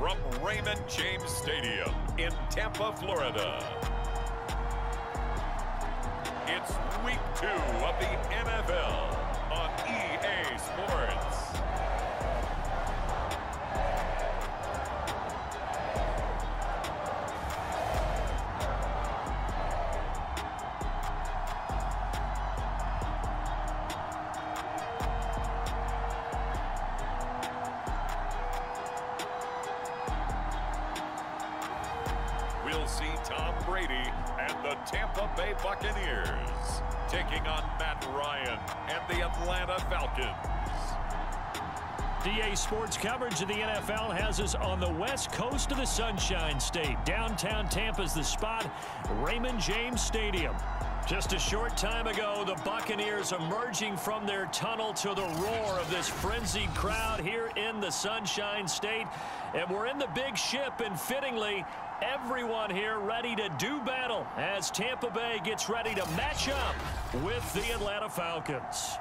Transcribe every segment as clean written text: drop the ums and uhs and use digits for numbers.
from Raymond James Stadium in Tampa, Florida. It's week 2 of the NFL on EA Sports. We'll see Tom Brady and the Tampa Bay Buccaneers taking on Matt Ryan and the Atlanta Falcons. DA Sports coverage of the NFL has us on the west coast of the Sunshine State. Downtown Tampa's the spot, Raymond James Stadium. Just a short time ago, the Buccaneers emerging from their tunnel to the roar of this frenzied crowd here in the Sunshine State. And we're in the big ship, and fittingly, everyone here ready to do battle as Tampa Bay gets ready to match up with the Atlanta Falcons.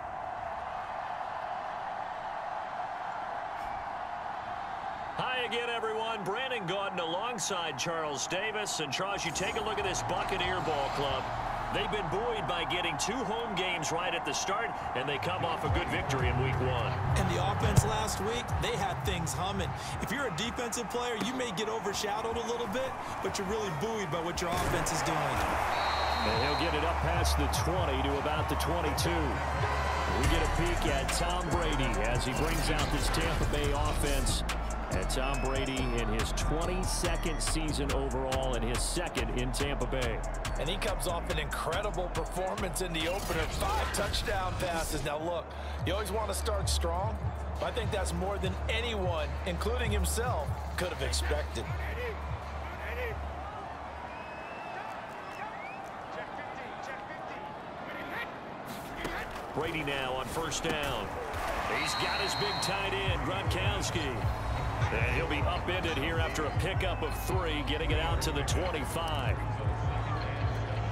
Hi again, everyone. Brandon Gaudin alongside Charles Davis. And Charles, you take a look at this Buccaneer ball club. They've been buoyed by getting 2 home games right at the start, and they come off a good victory in week 1. And the offense last week, they had things humming. If you're a defensive player, you may get overshadowed a little bit, but you're really buoyed by what your offense is doing. And he'll get it up past the 20 to about the 22. We get a peek at Tom Brady as he brings out this Tampa Bay offense. And Tom Brady in his 22nd season overall and his 2nd in Tampa Bay. And he comes off an incredible performance in the opener. 5 touchdown passes. Now look, you always want to start strong. But I think that's more than anyone, including himself, could have expected. Brady now on first down. He's got his big tight end, Gronkowski. And he'll be upended here after a pickup of 3, getting it out to the 25.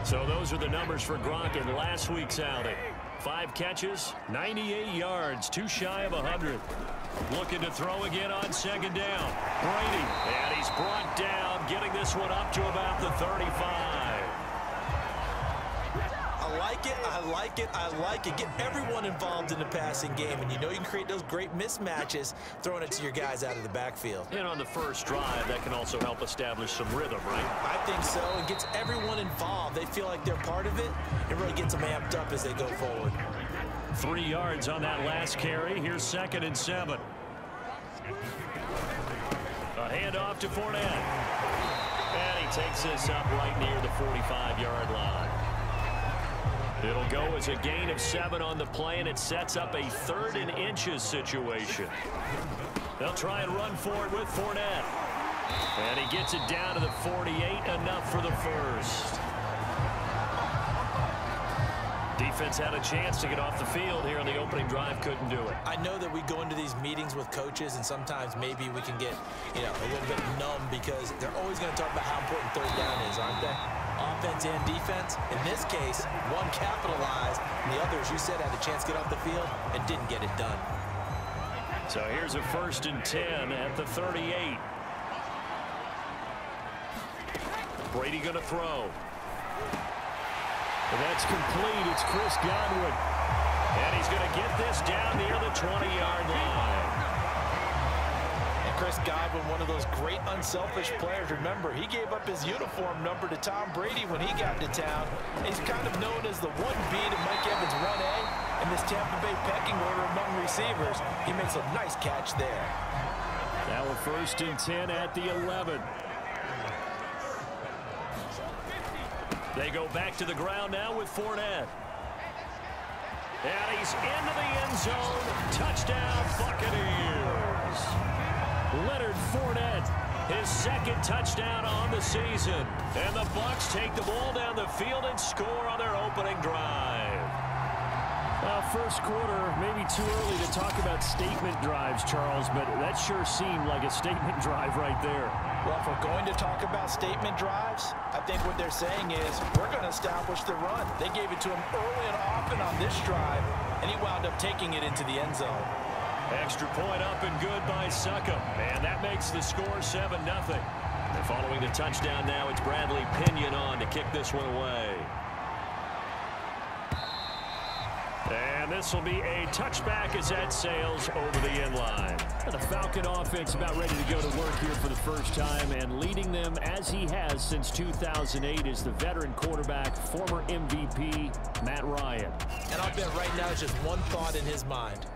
So those are the numbers for Gronk in last week's outing. 5 catches, 98 yards, 2 shy of 100. Looking to throw again on second down. Brady, and he's brought down, getting this one up to about the 35. I like it, I like it, I like it. Get everyone involved in the passing game, and you know you can create those great mismatches throwing it to your guys out of the backfield. And on the first drive, that can also help establish some rhythm, right? I think so. It gets everyone involved. They feel like they're part of it. It really gets them amped up as they go forward. 3 yards on that last carry. Here's 2nd and 7. A handoff to Fournette. And he takes this up right near the 45-yard line. It'll go as a gain of 7 on the play, and it sets up a 3rd and inches situation. They'll try and run for it with Fournette. And he gets it down to the 48, enough for the first. Defense had a chance to get off the field here on the opening drive, couldn't do it. I know that we go into these meetings with coaches, and sometimes maybe we can get, a little bit numb because they're always going to talk about how important 3rd down is, aren't they? Offense and defense. In this case, one capitalized, and the other, as you said, had a chance to get off the field and didn't get it done. So here's a 1st and 10 at the 38. Brady going to throw. And that's complete. It's Chris Godwin. And he's going to get this down near the 20-yard line. And Chris Godwin, one of those great unselfish players. Remember, he gave up his uniform number to Tom Brady when he got to town. And he's kind of known as the 1B to Mike Evans' 1A in this Tampa Bay pecking order among receivers. He makes a nice catch there. Now a 1st and 10 at the 11. They go back to the ground now with Fournette. And he's into the end zone. Touchdown, Buccaneers. Leonard Fournette, his 2nd touchdown on the season. And the Bucs take the ball down the field and score on their opening drive. First quarter, maybe too early to talk about statement drives, Charles, but that sure seemed like a statement drive right there. Well, if we're going to talk about statement drives, I think what they're saying is we're going to establish the run. They gave it to him early and often on this drive, and he wound up taking it into the end zone. Extra point up and good by Succop. And that makes the score 7-0. And following the touchdown now, it's Bradley Pinion on to kick this one away. And this will be a touchback as that sails over the end line. The Falcon offense about ready to go to work here for the first time, and leading them as he has since 2008 is the veteran quarterback, former MVP, Matt Ryan. And I'll bet right now it's just one thought in his mind.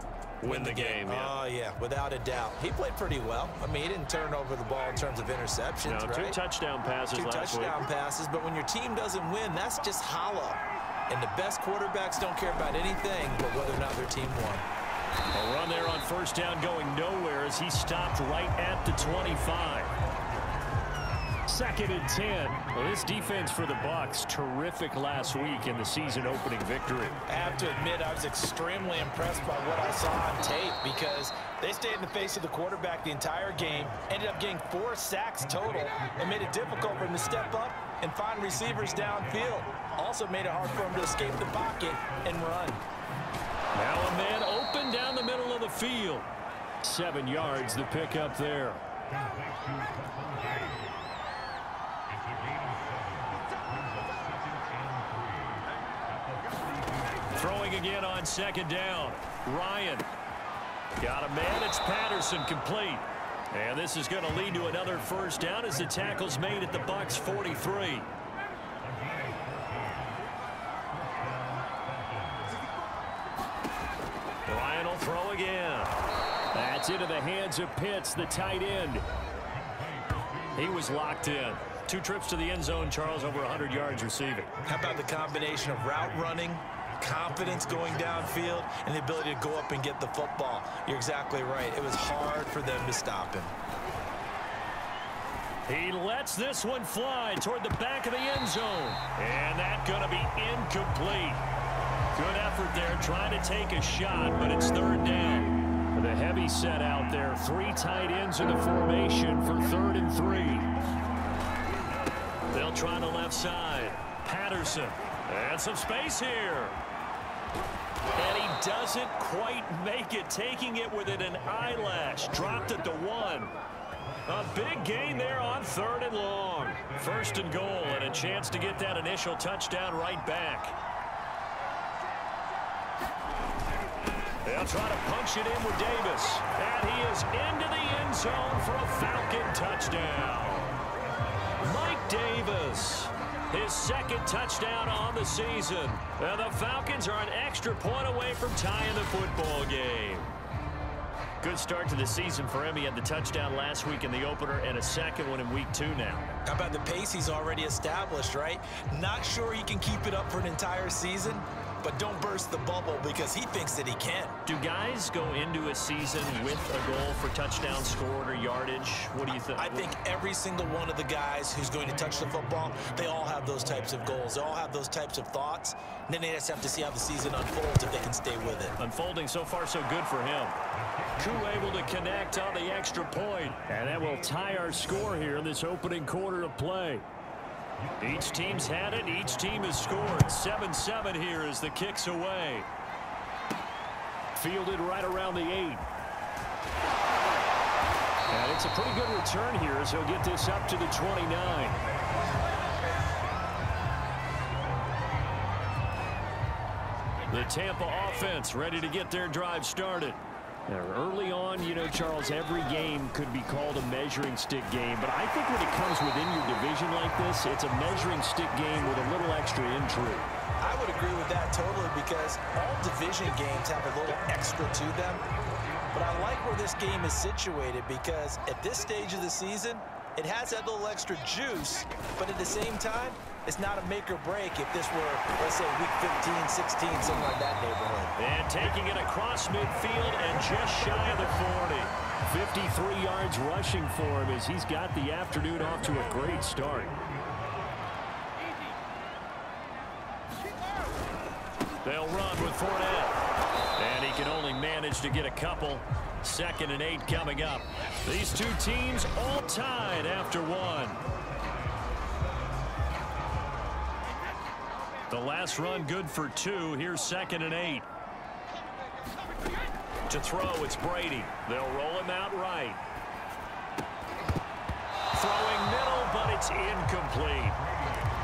Win the game, yeah. Oh, yeah, without a doubt. He played pretty well. I mean, he didn't turn over the ball in terms of interceptions, no, right? 2 touchdown passes last week. 2 touchdown passes, but when your team doesn't win, that's just hollow. And the best quarterbacks don't care about anything but whether or not their team won. A run there on first down going nowhere as he stopped right at the 25. 2nd and 10. Well, this defense for the Bucs, terrific last week in the season-opening victory. I have to admit, I was extremely impressed by what I saw on tape because they stayed in the face of the quarterback the entire game, ended up getting 4 sacks total, and made it difficult for him to step up and find receivers downfield. Also made it hard for him to escape the pocket and run. Now a man open down the middle of the field. 7 yards, the pickup there. Throwing again on 2nd down. Ryan. Got a man. It's Patterson complete. And this is going to lead to another first down as the tackle's made at the Bucs 43. Ryan will throw again. That's into the hands of Pitts, the tight end. He was locked in. 2 trips to the end zone, Charles, over 100 yards receiving. How about the combination of route running, confidence going downfield, and the ability to go up and get the football? You're exactly right. It was hard for them to stop him. He lets this one fly toward the back of the end zone. And that's going to be incomplete. Good effort there trying to take a shot, but it's 3rd down. The heavy set out there. 3 tight ends in the formation for 3rd and 3. They'll try the left side. Patterson. And some space here. And he doesn't quite make it, taking it within an eyelash. Dropped at the 1. A big gain there on 3rd and long. 1st and goal, and a chance to get that initial touchdown right back. They'll try to punch it in with Davis. And he is into the end zone for a Falcon touchdown. Mike Davis, his 2nd touchdown on the season. And the Falcons are an extra point away from tying the football game. Good start to the season for him. He had the touchdown last week in the opener and a 2nd one in week 2 now. How about the pace he's already established, right? Not sure he can keep it up for an entire season, but don't burst the bubble because he thinks that he can. Do guys go into a season with a goal for touchdown scored or yardage? What do you think? I think every single one of the guys who's going to touch the football, they all have those types of goals. They all have those types of thoughts. And then they just have to see how the season unfolds if they can stay with it. Unfolding so far so good for him. Koo able to connect on the extra point. And that will tie our score here in this opening quarter of play. Each team's had it. Each team has scored. 7-7 here as the kick's away. Fielded right around the 8. And it's a pretty good return here as he'll get this up to the 29. The Tampa offense ready to get their drive started. Now, early on, you know, Charles, every game could be called a measuring stick game. But I think when it comes within your division like this, it's a measuring stick game with a little extra intrigue. I would agree with that totally because all division games have a little extra to them. But I like where this game is situated because at this stage of the season, it has that little extra juice. But at the same time, it's not a make or break if this were, let's say, week 15, 16, something like that neighborhood. And taking it across midfield and just shy of the 40. 53 yards rushing for him as he's got the afternoon off to a great start. They'll run with Fournette. And he can only manage to get a couple. 2nd and 8 coming up. These two teams all tied after 1. The last run good for 2. Here's 2nd and 8. To throw, it's Brady. They'll roll him out right. Throwing middle, but it's incomplete.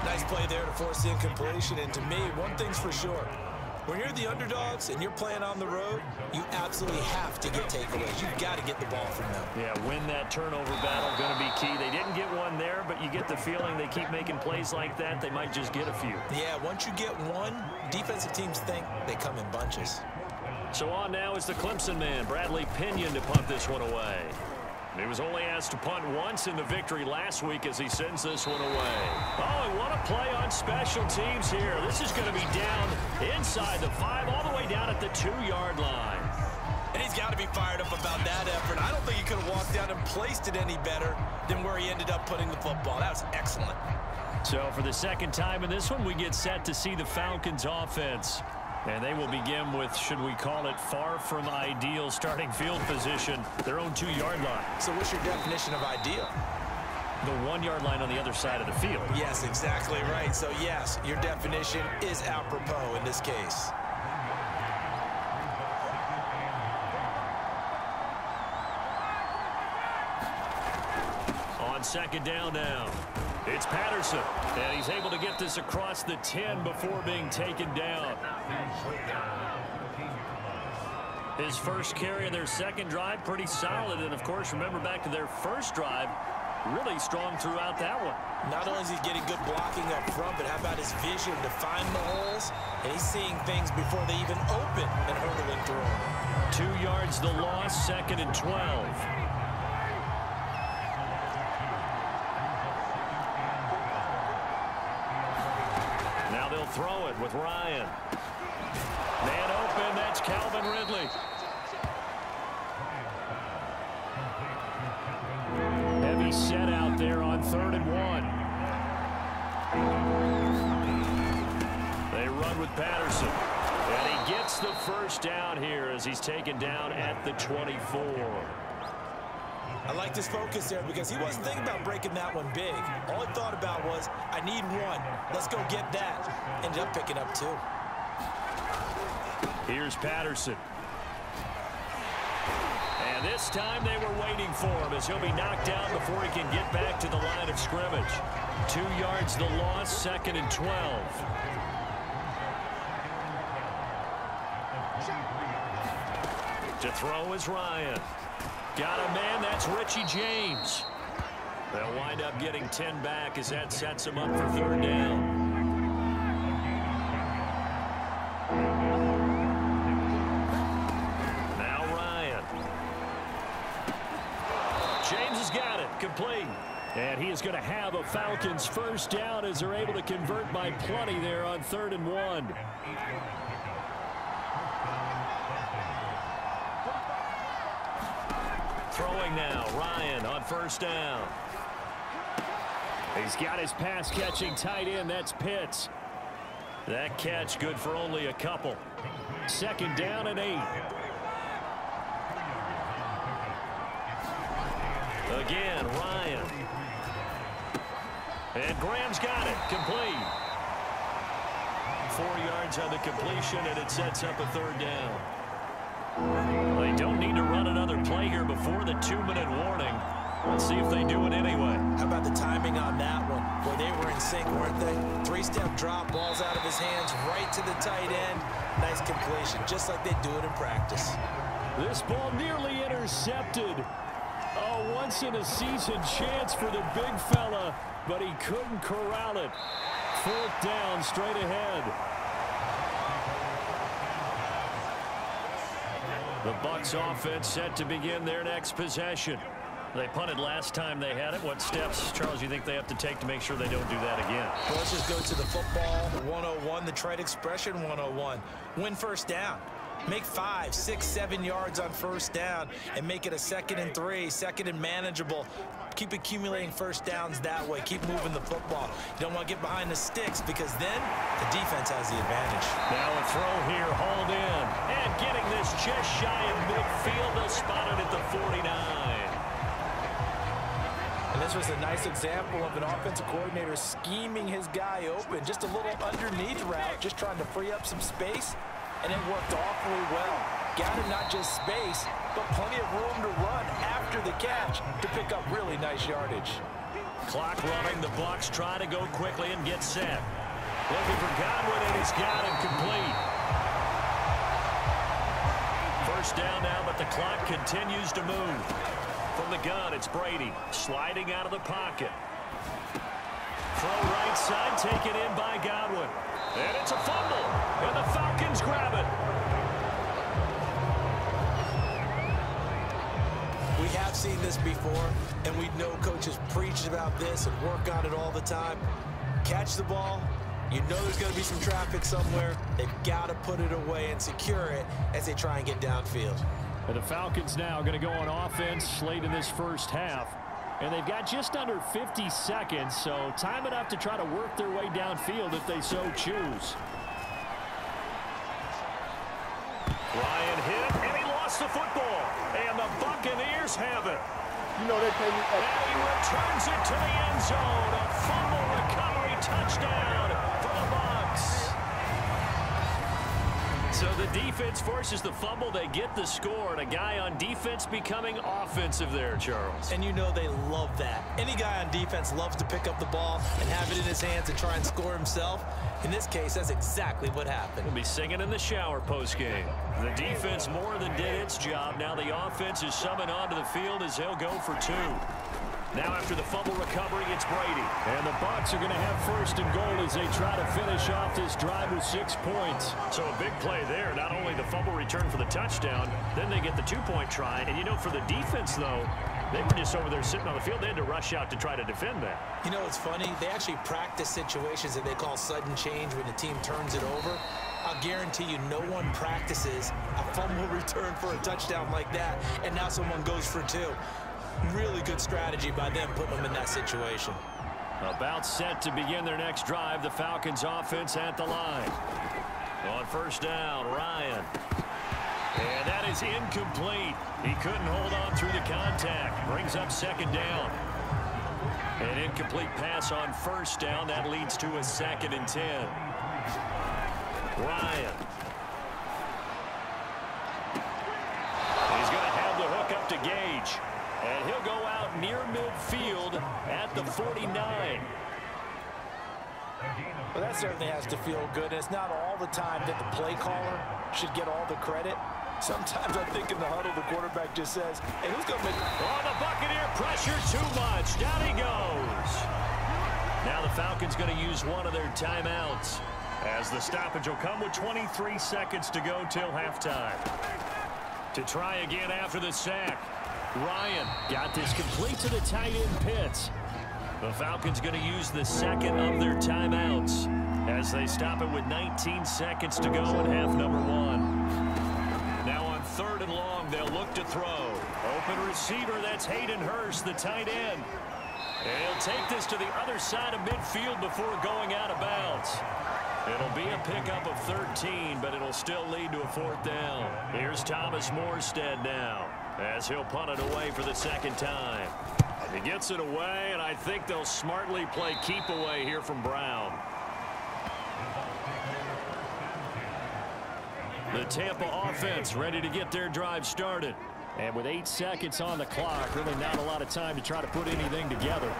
Nice play there to force the incompletion. And to me, one thing's for sure. When you're the underdogs and you're playing on the road, you absolutely have to get takeaways. You've got to get the ball from them. Yeah, win that turnover battle, going to be key. They didn't get one there, but you get the feeling they keep making plays like that, they might just get a few. Yeah, once you get one, defensive teams think they come in bunches. So on now is the Clemson man, Bradley Pinion, to punt this one away. He was only asked to punt once in the victory last week as he sends this one away. Oh, and what a play on special teams here. This is going to be down inside the 5, all the way down at the 2-yard line. And he's got to be fired up about that effort. I don't think he could have walked down and placed it any better than where he ended up putting the football. That was excellent. So for the second time in this one, we get set to see the Falcons offense. And they will begin with, should we call it, far from ideal starting field position, their own 2-yard line. So what's your definition of ideal? The 1-yard line on the other side of the field. Yes, exactly right. So yes, your definition is apropos in this case. On second down now, it's Patterson, and he's able to get this across the 10 before being taken down. His first carry of their second drive, pretty solid, and of course, remember back to their first drive, really strong throughout that one. Not only is he getting good blocking up front, but how about his vision to find the holes, and he's seeing things before they even open and hurtling through them. 2 yards the loss, second and 12. Throw it with Ryan. Man open, that's Calvin Ridley. Heavy set out there on 3rd and 1. They run with Patterson. And he gets the first down here as he's taken down at the 24. I like this focus there because he wasn't thinking about breaking that one big. All he thought about was, I need one. Let's go get that. Ended up picking up 2. Here's Patterson. And this time they were waiting for him as he'll be knocked down before he can get back to the line of scrimmage. 2 yards the loss, second and 12. To throw is Ryan. Got a man, that's Richie James. They'll wind up getting 10 back as that sets him up for 3rd down. Now Ryan. James has got it, complete. And he is going to have a Falcons first down as they're able to convert by plenty there on 3rd and 1. Throwing now, Ryan on first down. He's got his pass-catching tight end, that's Pitts. That catch good for only a couple. 2nd down and 8. Again, Ryan. And Graham's got it, complete. 4 yards on the completion, and it sets up a 3rd down. They don't need to run another play here before the 2-minute warning. Let's see if they do it anyway. How about the timing on that one? Boy, they were in sync, weren't they? 3-step drop, balls out of his hands, right to the tight end. Nice completion, just like they do it in practice. This ball nearly intercepted. A once-in-a-season chance for the big fella, but he couldn't corral it. 4th down, straight ahead. The Bucs offense set to begin their next possession. They punted last time they had it. What steps, Charles, you think they have to take to make sure they don't do that again? Well, let's just go to the football 101, the trade expression 101. Win first down. Make 5, 6, 7 yards on first down and make it a 2nd and 3, 2nd and manageable. Keep accumulating first downs that way. Keep moving the football. You don't want to get behind the sticks because then the defense has the advantage. Now a throw here, hauled in. And getting this just shy of midfield. They'll spot it at the 49. And this was a nice example of an offensive coordinator scheming his guy open. Just a little underneath route, just trying to free up some space. And it worked awfully well. got him not just space, but plenty of room to run after the catch to pick up really nice yardage. Clock running. The Bucs try to go quickly and get set. Looking for Godwin, and he's got him complete. First down now, but the clock continues to move. From the gun, it's Brady sliding out of the pocket. Throw right side, taken in by Godwin. And it's a fumble, and the Falcons grab it. We have seen this before, and we know coaches preach about this and work on it all the time. Catch the ball. You know there's going to be some traffic somewhere. They've got to put it away and secure it as they try and get downfield. And the Falcons now going to go on offense late in this first half. And they've got just under 50 seconds, so time enough to try to work their way downfield if they so choose. Ryan hit, and he lost the football. And the Buccaneers have it. You know they pay me. And he returns it to the end zone. A fumble recovery touchdown for the Bucs. So the defense forces the fumble. They get the score, and a guy on defense becoming offensive there, Charles. And you know they love that. Any guy on defense loves to pick up the ball and have it in his hands and try and score himself. In this case, that's exactly what happened. We'll be singing in the shower postgame. The defense more than did its job. Now the offense is summoned onto the field as they'll go for two. Now after the fumble recovery, it's Brady. And the Bucs are going to have first and goal as they try to finish off this drive with 6 points. So a big play there. Not only the fumble return for the touchdown, then they get the two-point try. And you know, for the defense, though, they were just over there sitting on the field. They had to rush out to try to defend that. You know, it's funny. They actually practice situations that they call sudden change when the team turns it over. I'll guarantee you no one practices a fumble return for a touchdown like that, and now someone goes for two. Really good strategy by them putting them in that situation. About set to begin their next drive. The Falcons offense at the line. On first down, Ryan. And that is incomplete. He couldn't hold on through the contact. Brings up second down. An incomplete pass on first down. That leads to a 2nd and 10. Ryan. He's going to have the hook up to Gage. And he'll go out near midfield at the 49. Well, that certainly has to feel good. It's not all the time that the play caller should get all the credit. Sometimes I think in the huddle, the quarterback just says, hey, who's going to make... Oh, the Buccaneer pressure too much. Down he goes. Now the Falcons going to use one of their timeouts, as the stoppage will come with 23 seconds to go till halftime. To try again after the sack. Ryan got this complete to the tight end Pitts. The Falcons going to use the second of their timeouts as they stop it with 19 seconds to go in half number 1. Now on 3rd and long, they'll look to throw. Open receiver, that's Hayden Hurst, the tight end. And he'll take this to the other side of midfield before going out of bounds. It'll be a pickup of 13, but it'll still lead to a 4th down. Here's Thomas Morstead now, as he'll punt it away for the 2nd time. He gets it away, and I think they'll smartly play keep away here from Brown. The Tampa offense ready to get their drive started. And with 8 seconds on the clock, really not a lot of time to try to put anything together.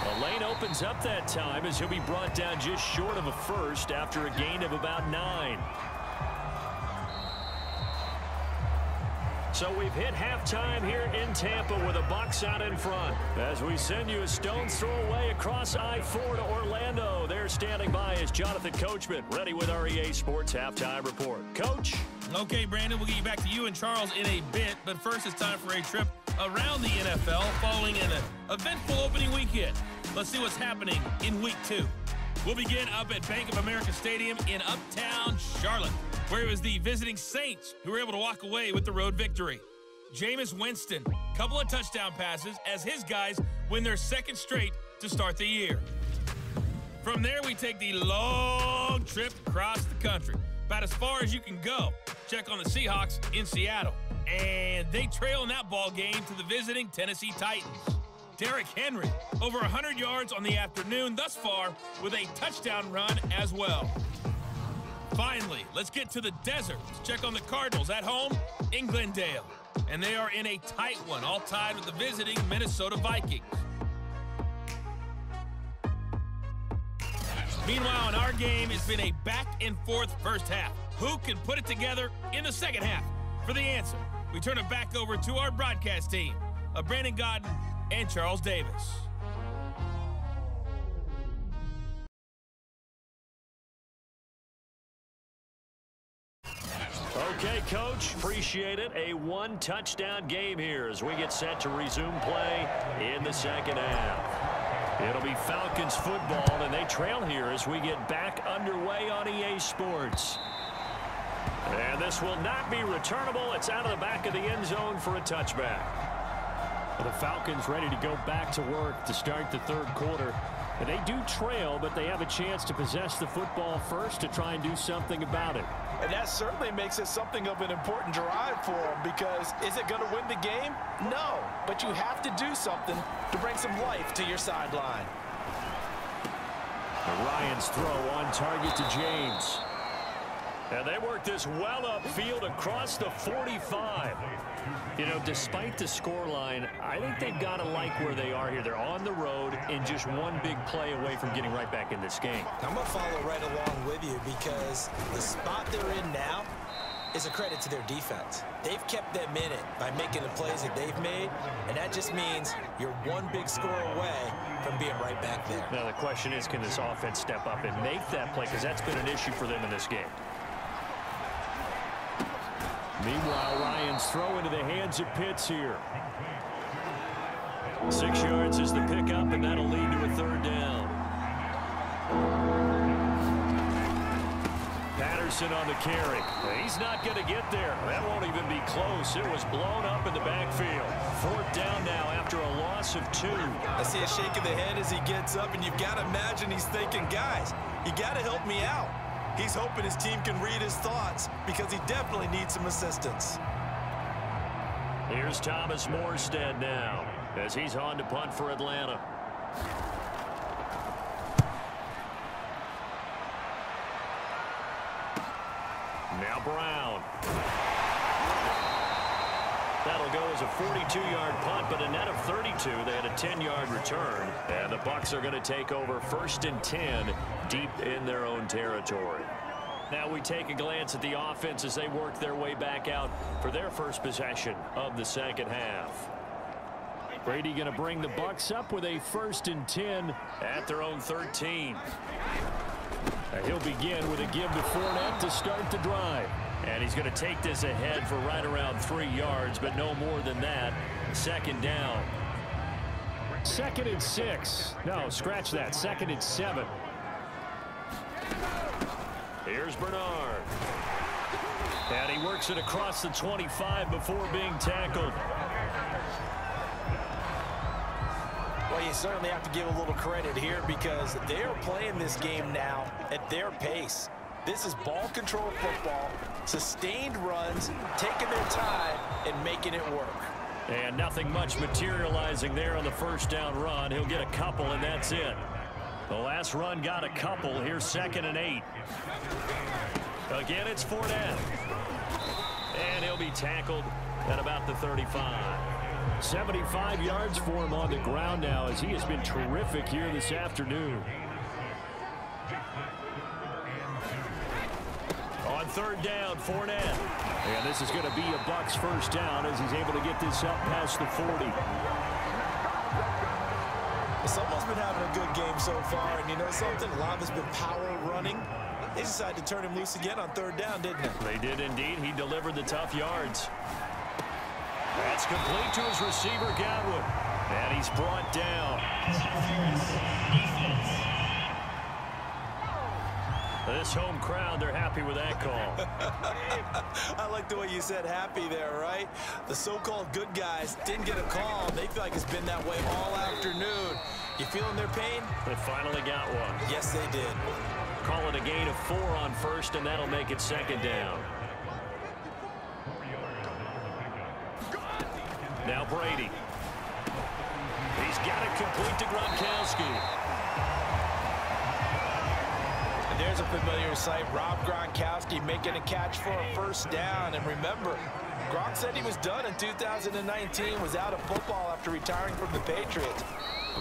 The lane opens up that time as he'll be brought down just short of a first after a gain of about 9. So we've hit halftime here in Tampa with the Bucs out in front. As we send you a stone's throw away across I-4 to Orlando. There standing by is Jonathan Coachman, ready with our EA Sports Halftime Report. Coach? Okay, Brandon, we'll get you back to you and Charles in a bit, but first it's time for a trip around the NFL following an eventful opening weekend. Let's see what's happening in Week 2. We'll begin up at Bank of America Stadium in Uptown Charlotte, where it was the visiting Saints who were able to walk away with the road victory. Jameis Winston, couple of touchdown passes as his guys win their 2nd straight to start the year. From there, we take the long trip across the country, about as far as you can go. Check on the Seahawks in Seattle. And they trail in that ball game to the visiting Tennessee Titans. Derrick Henry, over 100 yards on the afternoon thus far with a touchdown run as well. Finally, let's get to the desert. Let's check on the Cardinals at home in Glendale. And they are in a tight one, all tied with the visiting Minnesota Vikings. Meanwhile, in our game, it's been a back-and-forth first half. Who can put it together in the second half? For the answer, we turn it back over to our broadcast team of Brandon Godden and Charles Davis. Okay, Coach, appreciate it. A one-touchdown game here as we get set to resume play in the second half. It'll be Falcons football, and they trail here as we get back underway on EA Sports. And this will not be returnable. It's out of the back of the end zone for a touchback. Well, the Falcons ready to go back to work to start the third quarter. And they do trail, but they have a chance to possess the football first to try and do something about it. And that certainly makes it something of an important drive for them, because is it going to win the game? No, but you have to do something to bring some life to your sideline. Ryan's throw on target to James. And they work this well upfield across the 45. You know, despite the scoreline, I think they've got to like where they are here. They're on the road and just one big play away from getting right back in this game. I'm going to follow right along with you, because the spot they're in now is a credit to their defense. They've kept them in it by making the plays that they've made, and that just means you're one big score away from being right back there. Now, the question is, can this offense step up and make that play? Because that's been an issue for them in this game. Meanwhile, Ryan's throw into the hands of Pitts here. 6 yards is the pickup, and that'll lead to a third down. Patterson on the carry. He's not going to get there. That won't even be close. It was blown up in the backfield. Fourth down now after a loss of 2. I see a shake of the head as he gets up, and you've got to imagine he's thinking, guys, you got to help me out. He's hoping his team can read his thoughts, because he definitely needs some assistance. Here's Thomas Morstead now as he's on to punt for Atlanta. Now Brown. That'll go as a 42-yard punt, but a net of 32. They had a 10-yard return, and the Bucs are going to take over 1st and 10 deep in their own territory. Now we take a glance at the offense as they work their way back out for their first possession of the second half. Brady going to bring the Bucs up with a 1st and 10 at their own 13. He'll begin with a give to Fournette to start the drive. And he's going to take this ahead for right around 3 yards, but no more than that. 2nd down. 2nd and 6. No, scratch that. 2nd and 7. Here's Bernard. And he works it across the 25 before being tackled. Well, you certainly have to give a little credit here, because they are playing this game now at their pace. This is ball control football, sustained runs, taking their time and making it work. And nothing much materializing there on the 1st down run. He'll get a couple, and that's it. The last run got a couple. Here's 2nd and 8. Again, it's Fournette. And he'll be tackled at about the 35. 75 yards for him on the ground now, as he has been terrific here this afternoon. On 3rd down, Fournette. And this is going to be a Bucs 1st down as he's able to get this up past the 40. Someone's been having a good game so far, and you know something? A lot of it's been power running. They decided to turn him loose again on 3rd down, didn't they? They did indeed. He delivered the tough yards. That's complete to his receiver, Godwin. And he's brought down. This home crowd, they're happy with that call. I like the way you said happy there, right? The so-called good guys didn't get a call. They feel like it's been that way all afternoon. You feeling their pain? They finally got one. Yes, they did. Call it a gain of 4 on 1st, and that'll make it 2nd down. Now Brady. He's got it complete to Gronkowski. there's a familiar sight. Rob Gronkowski making a catch for a first down. And remember, Gronk said he was done in 2019, was out of football after retiring from the Patriots.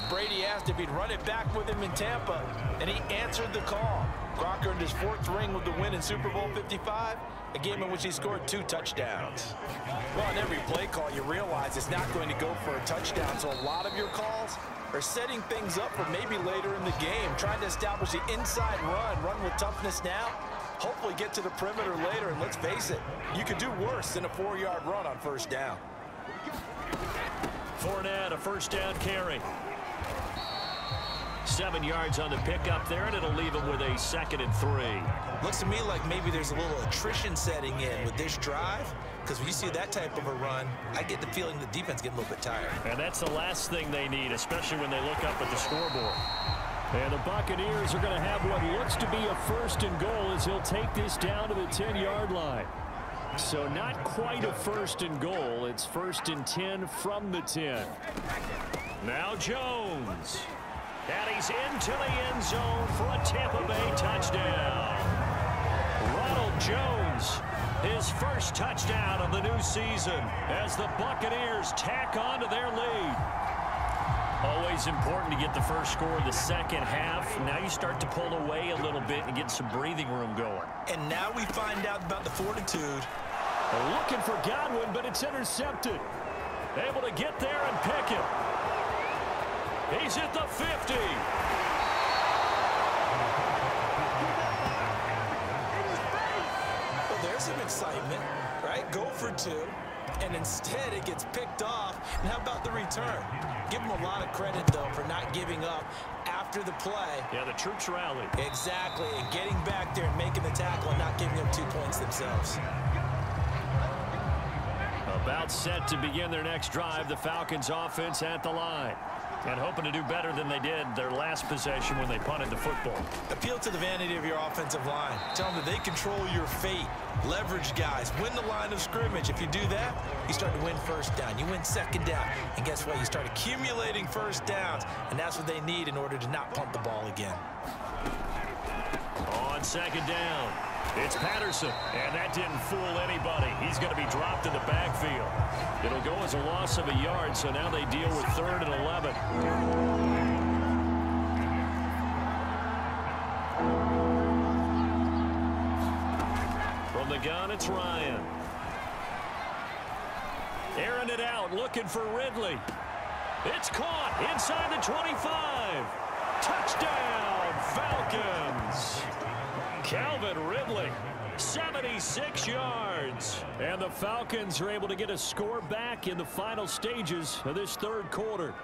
Brady asked if he'd run it back with him in Tampa, and he answered the call. Gronk earned his 4th ring with the win in Super Bowl 55, a game in which he scored 2 touchdowns. Well, in every play call, you realize it's not going to go for a touchdown, so a lot of your calls are setting things up for maybe later in the game, trying to establish the inside run with toughness now, hopefully get to the perimeter later, and let's face it, you could do worse than a 4-yard run on first down. Fournette, a first down carry. 7 yards on the pickup there, and it'll leave him with a 2nd and 3. Looks to me like maybe there's a little attrition setting in with this drive, because when you see that type of a run, I get the feeling the defense getting a little bit tired. And that's the last thing they need, especially when they look up at the scoreboard. And the Buccaneers are going to have what looks to be a 1st and goal as he'll take this down to the 10-yard line. So not quite a 1st and goal. It's 1st and 10 from the 10. Now Jones. And he's into the end zone for a Tampa Bay touchdown. Ronald Jones, his first touchdown of the new season as the Buccaneers tack on to their lead. Always important to get the first score of the second half. Now you start to pull away a little bit and get some breathing room going. And now we find out about the fortitude. Looking for Godwin, but it's intercepted. Able to get there and pick it. He's at the 50. Well, there's some excitement, right? Go for 2, and instead it gets picked off. And how about the return? Give him a lot of credit, though, for not giving up after the play. Yeah, the troops rallied. Exactly, and getting back there and making the tackle and not giving up 2 points themselves. About set to begin their next drive, the Falcons offense at the line. And hoping to do better than they did their last possession when they punted the football. Appeal to the vanity of your offensive line. Tell them that they control your fate. Leverage guys. Win the line of scrimmage. If you do that, you start to win first down. You win 2nd down. And guess what? You start accumulating first downs. And that's what they need in order to not punt the ball again. On 2nd down, it's Patterson. And that didn't fool anybody. He's going to be dropped in the backfield. It'll go as a loss of a yard, so now they deal with 3rd and 11. From the gun, it's Ryan. Airing it out, looking for Ridley. It's caught inside the 25. Touchdown, Falcons. Calvin Ridley. 76 yards. And the Falcons are able to get a score back in the final stages of this 3rd quarter.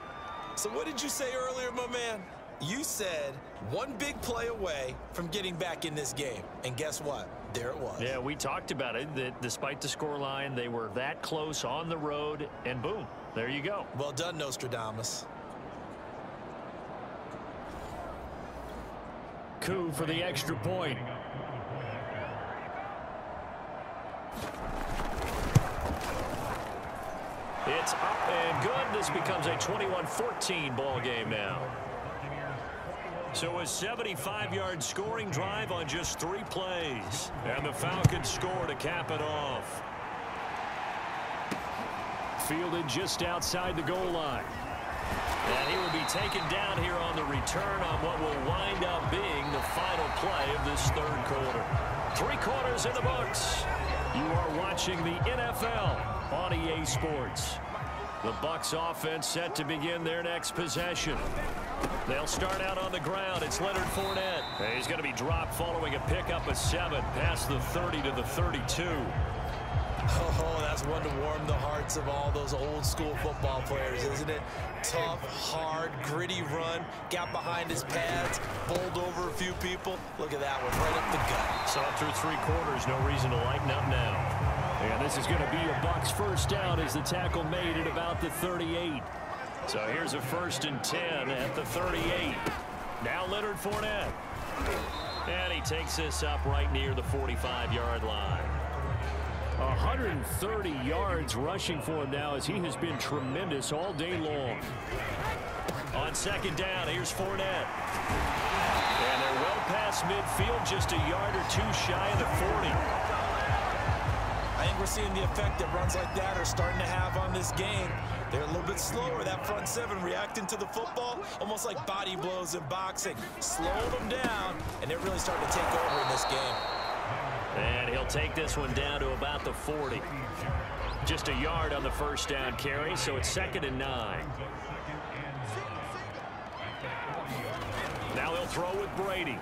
So what did you say earlier, my man? You said one big play away from getting back in this game. And guess what? There it was. Yeah, we talked about it, that despite the scoreline, they were that close on the road, and boom, there you go. Well done, Nostradamus. Coup for the extra point. It's up and good. This becomes a 21-14 ball game now. So a 75-yard scoring drive on just 3 plays. And the Falcons score to cap it off. Fielded just outside the goal line. And he will be taken down here on the return on what will wind up being the final play of this 3rd quarter. 3 quarters in the books. You are watching the NFL on EA Sports. The Bucs offense set to begin their next possession. They'll start out on the ground. It's Leonard Fournette. He's going to be dropped following a pickup of 7 past the 30 to the 32. Oh, that's one to warm the hearts of all those old school football players, isn't it? Tough, hard, gritty run. Got behind his pads, bowled over a few people. Look at that one, right up the gut. Saw through 3 quarters, no reason to lighten up now. And this is going to be a Bucs first down as the tackle made at about the 38. So here's a 1st and 10 at the 38. Now Leonard Fournette. And he takes this up right near the 45-yard line. 130 yards rushing for him now, as he has been tremendous all day long. On second down, here's Fournette. And they're well past midfield, just a yard or two shy of the 40. I think we're seeing the effect that runs like that are starting to have on this game. They're a little bit slower, that front seven reacting to the football, almost like body blows in boxing. Slow them down, and they're really starting to take over in this game. And he'll take this one down to about the 40. Just a yard on the first down carry, so it's 2nd and 9. Now he'll throw with Brady.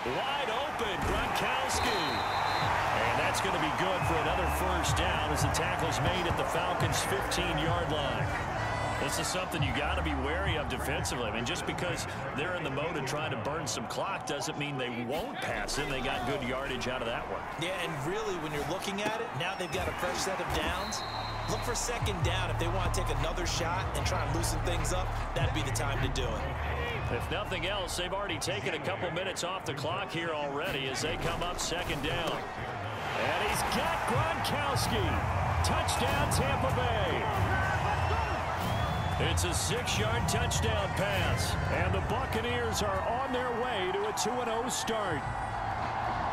Wide open, Gronkowski. And that's going to be good for another first down as the tackle's made at the Falcons' 15-yard line. This is something you got to be wary of defensively. I mean, just because they're in the mode of trying to burn some clock doesn't mean they won't pass it. They got good yardage out of that one. Yeah, and really, when you're looking at it, now they've got a fresh set of downs. Look for second down if they want to take another shot and try and loosen things up. That'd be the time to do it. If nothing else, they've already taken a couple minutes off the clock here already as they come up second down. And he's got Gronkowski. Touchdown, Tampa Bay. It's a 6-yard touchdown pass. And the Buccaneers are on their way to a 2-0 start.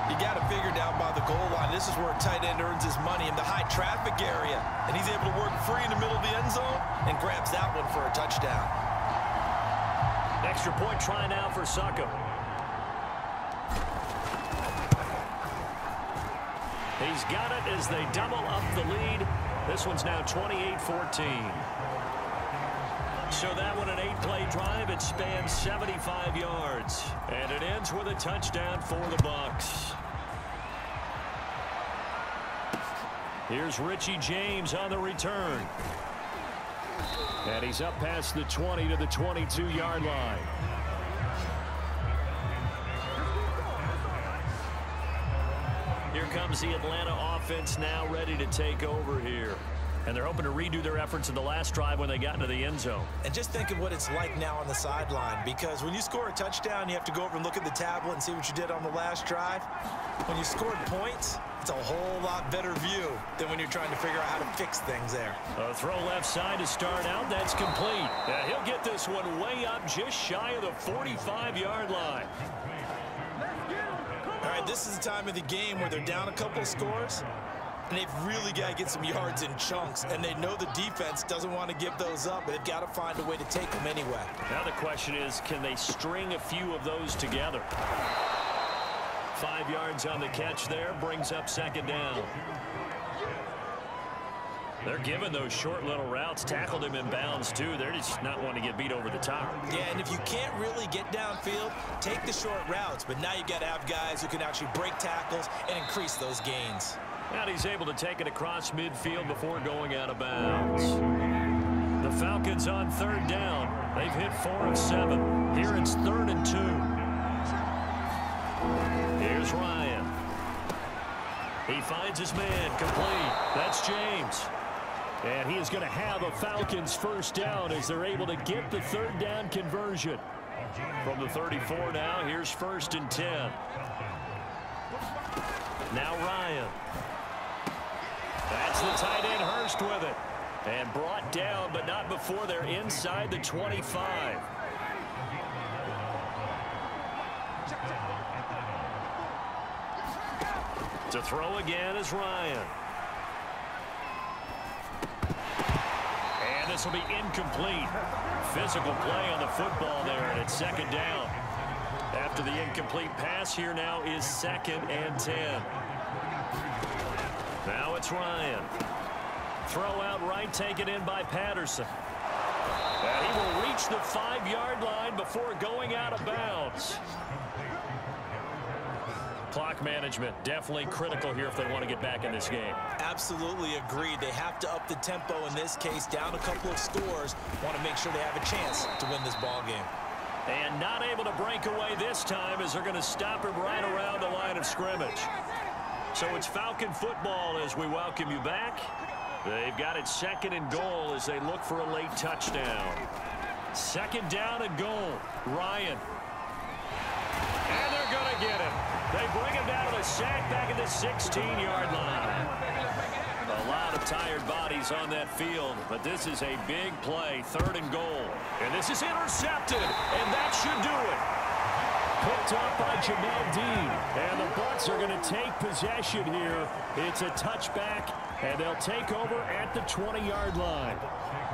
You got to figure down by the goal line. This is where a tight end earns his money in the high traffic area. And he's able to work free in the middle of the end zone and grabs that one for a touchdown. Extra point try now for Succo. He's got it as they double up the lead. This one's now 28-14. So that one an 8-play drive. It spans 75 yards. And it ends with a touchdown for the Bucs. Here's Richie James on the return. And he's up past the 20 to the 22-yard line. Here comes the Atlanta offense now ready to take over here. And they're hoping to redo their efforts in the last drive when they got into the end zone. And just think of what it's like now on the sideline, because when you score a touchdown, you have to go over and look at the tablet and see what you did on the last drive. When you scored points, it's a whole lot better view than when you're trying to figure out how to fix things there. A throw left side to start out. That's complete. He'll get this one way up just shy of the 45-yard line. All right, this is the time of the game where they're down a couple of scores, and they've really got to get some yards in chunks, and they know the defense doesn't want to give those up, but they've got to find a way to take them anyway. Now the question is, can they string a few of those together? 5 yards on the catch there, brings up second down. They're giving those short little routes, tackled him in bounds too. They're just not wanting to get beat over the top. Yeah, and if you can't really get downfield, take the short routes, but now you got to have guys who can actually break tackles and increase those gains. And he's able to take it across midfield before going out of bounds. The Falcons on third down. They've hit 4 of 7. Here it's 3rd and 2. Here's Ryan. He finds his man, complete. That's James. And he is going to have a Falcons first down as they're able to get the third down conversion. From the 34 now, here's 1st and 10. Now Ryan. That's the tight end Hurst with it. And brought down, but not before they're inside the 25. To throw again is Ryan. And this will be incomplete. Physical play on the football there, and it's second down. After the incomplete pass, here now is 2nd and 10. Now it's Ryan. Throw out right, taken in by Patterson. And he will reach the 5-yard line before going out of bounds. Clock management definitely critical here if they want to get back in this game. Absolutely agreed. They have to up the tempo in this case, down a couple of scores. Want to make sure they have a chance to win this ball game. And not able to break away this time as they're going to stop him right around the line of scrimmage. So it's Falcon football as we welcome you back. They've got it 2nd and goal as they look for a late touchdown. 2nd down and goal. Ryan. And they're they're going to get him. They bring him down to the sack back at the 16-yard line. A lot of tired bodies on that field, but this is a big play, 3rd and goal. And this is intercepted, and that should do it. Picked up by Jamel Dean, and the Bucs are going to take possession here. It's a touchback, and they'll take over at the 20-yard line.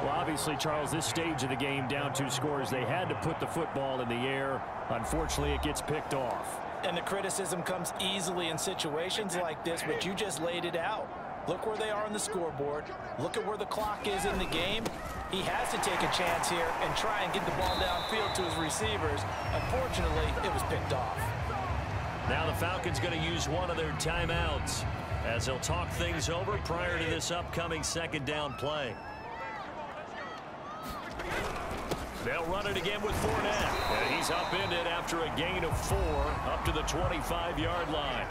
Well, obviously, Charles, this stage of the game, down 2 scores, they had to put the football in the air. Unfortunately, it gets picked off. And the criticism comes easily in situations like this, but you just laid it out. Look where they are on the scoreboard. Look at where the clock is in the game. He has to take a chance here and try and get the ball downfield to his receivers. Unfortunately, it was picked off. Now the Falcons going to use one of their timeouts as they'll talk things over prior to this upcoming 2nd down play. They'll run it again with Fournette. And he's upended after a gain of 4 up to the 25-yard line.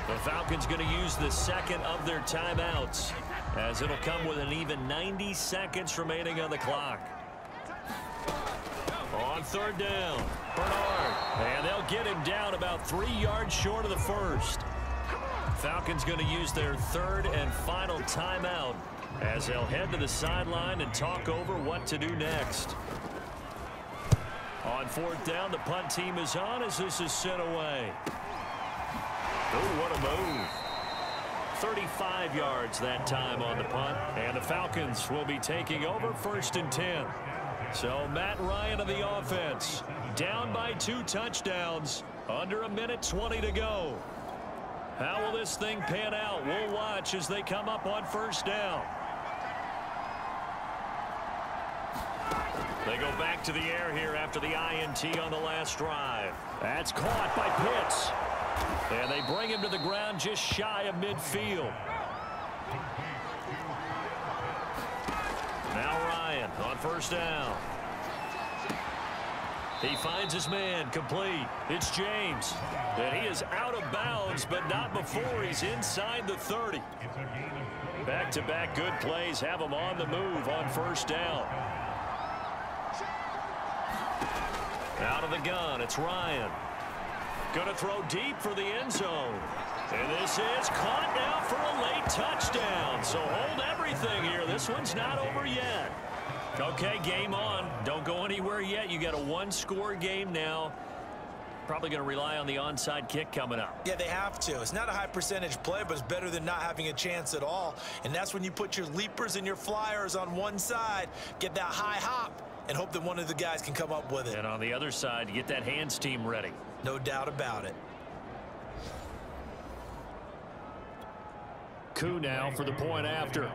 The Falcons going to use the 2nd of their timeouts as it'll come with an even 90 seconds remaining on the clock. On 3rd down, Bernard. And they'll get him down about 3 yards short of the 1st. Falcons going to use their 3rd and final timeout as they'll head to the sideline and talk over what to do next. On 4th down, the punt team is on as this is sent away. Oh, what a move. 35 yards that time on the punt, and the Falcons will be taking over 1st and 10. So Matt Ryan of the offense, down by 2 touchdowns, under 1:20 to go. How will this thing pan out? We'll watch as they come up on 1st down. They go back to the air here after the INT on the last drive. That's caught by Pitts. And they bring him to the ground just shy of midfield. Now Ryan on 1st down. He finds his man complete. It's James. And he is out of bounds, but not before he's inside the 30. Back-to-back good plays have him on the move on 1st down. Out of the gun, it's Ryan. Going to throw deep for the end zone. And this is caught now for a late touchdown. So hold everything here. This one's not over yet. Okay, game on. Don't go anywhere yet. You got a 1-score game now. Probably going to rely on the onside kick coming up. Yeah, they have to. It's not a high percentage play, but it's better than not having a chance at all. And that's when you put your leapers and your flyers on one side, get that high hop, and hope that one of the guys can come up with it. And on the other side, get that hands team ready. No doubt about it. Koo now for the point after.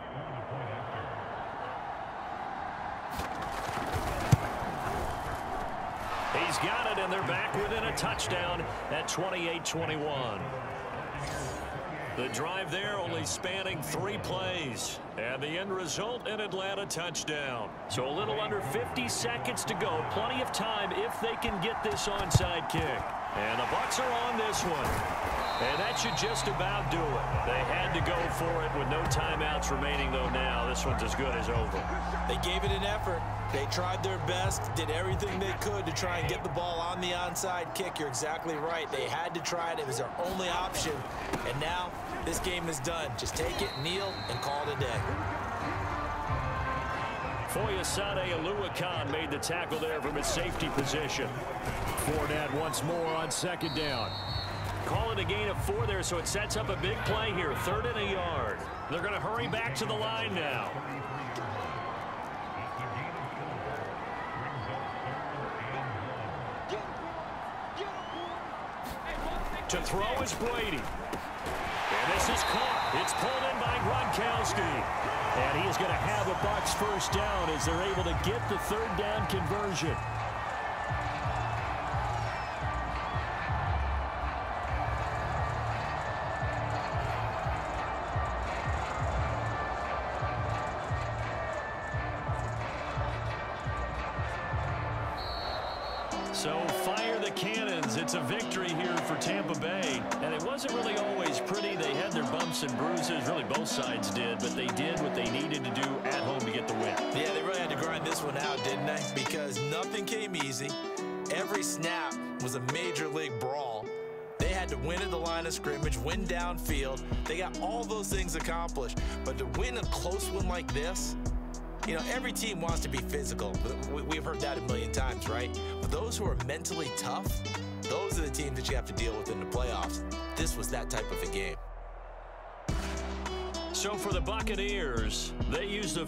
He's got it, and they're back within a touchdown at 28-21. The drive there only spanning 3 plays. And the end result, an Atlanta touchdown. So a little under 50 seconds to go. Plenty of time if they can get this onside kick. And the Bucs are on this one. And that should just about do it. They had to go for it with no timeouts remaining, though now. This one's as good as over. They gave it an effort. They tried their best, did everything they could to try and get the ball on the onside kick. You're exactly right. They had to try it. It was their only option. And now this game is done. Just take it, kneel, and call it a day. Foyesade Aluakan made the tackle there from his safety position. Fournette once more on 2nd down. Call it a gain of 4 there, so it sets up a big play here. 3rd and a yard. They're going to hurry back to the line now. To throw is Brady. And this is caught. It's pulled in by Gronkowski. And he is going to have a Bucs 1st down as they're able to get the 3rd down conversion. So fire the cannons. It's a victory here for Tampa Bay. And it wasn't really always pretty. They had their bumps and bruises. Really, both sides did. But they did what they needed to do at home to get the win. Yeah, they really had to grind this one out, didn't they? Because nothing came easy. Every snap was a major league brawl. win at the line of scrimmage, win downfield. They got all those things accomplished. But to win a close one like this, you know, every team wants to be physical. We've heard that a million times, right? But those who are mentally tough, those are the teams that you have to deal with in the playoffs. This was that type of a game. So for the Buccaneers, they used a